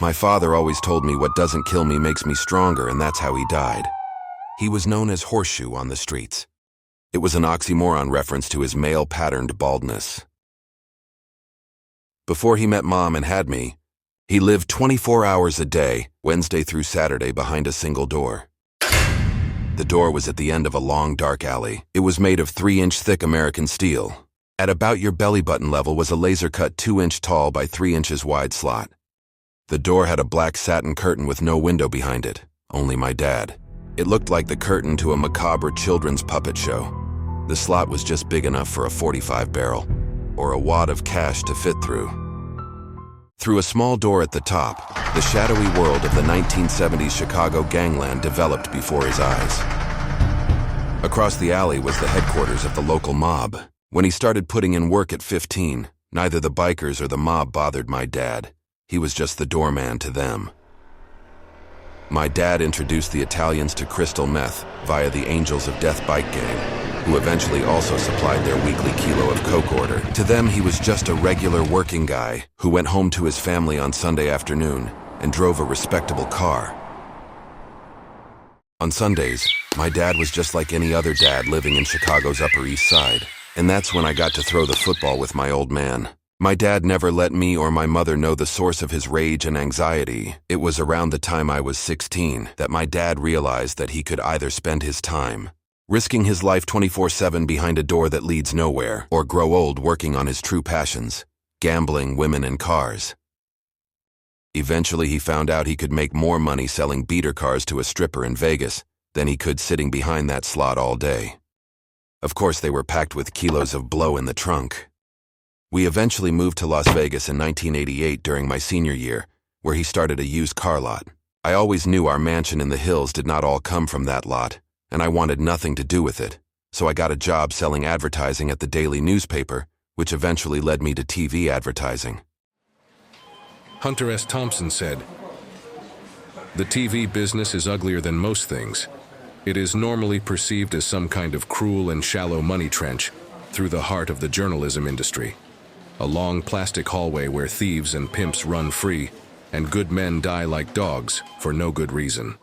My father always told me what doesn't kill me makes me stronger, and that's how he died. He was known as Horseshoe on the streets. It was an oxymoron reference to his male-patterned baldness. Before he met Mom and had me, he lived 24 hours a day, Wednesday through Saturday, behind a single door. The door was at the end of a long, dark alley. It was made of 3-inch thick American steel. At about your belly button level was a laser-cut 2-inch tall by 3 inches wide slot. The door had a black satin curtain with no window behind it, only my dad. It looked like the curtain to a macabre children's puppet show. The slot was just big enough for a .45 barrel, or a wad of cash to fit through. Through a small door at the top, the shadowy world of the 1970s Chicago gangland developed before his eyes. Across the alley was the headquarters of the local mob. When he started putting in work at 15, neither the bikers or the mob bothered my dad. He was just the doorman to them. My dad introduced the Italians to crystal meth via the Angels of Death bike gang, who eventually also supplied their weekly kilo of coke order. To them, he was just a regular working guy who went home to his family on Sunday afternoon and drove a respectable car. On Sundays, my dad was just like any other dad living in Chicago's Upper East Side, and that's when I got to throw the football with my old man. My dad never let me or my mother know the source of his rage and anxiety. It was around the time I was 16 that my dad realized that he could either spend his time risking his life 24/7 behind a door that leads nowhere, or grow old working on his true passions, gambling, women, and cars. Eventually, he found out he could make more money selling beater cars to a stripper in Vegas than he could sitting behind that slot all day. Of course, they were packed with kilos of blow in the trunk. We eventually moved to Las Vegas in 1988 during my senior year, where he started a used car lot. I always knew our mansion in the hills did not all come from that lot, and I wanted nothing to do with it, so I got a job selling advertising at the daily newspaper, which eventually led me to TV advertising. Hunter S. Thompson said, "The TV business is uglier than most things. It is normally perceived as some kind of cruel and shallow money trench through the heart of the journalism industry. A long plastic hallway where thieves and pimps run free, and good men die like dogs for no good reason."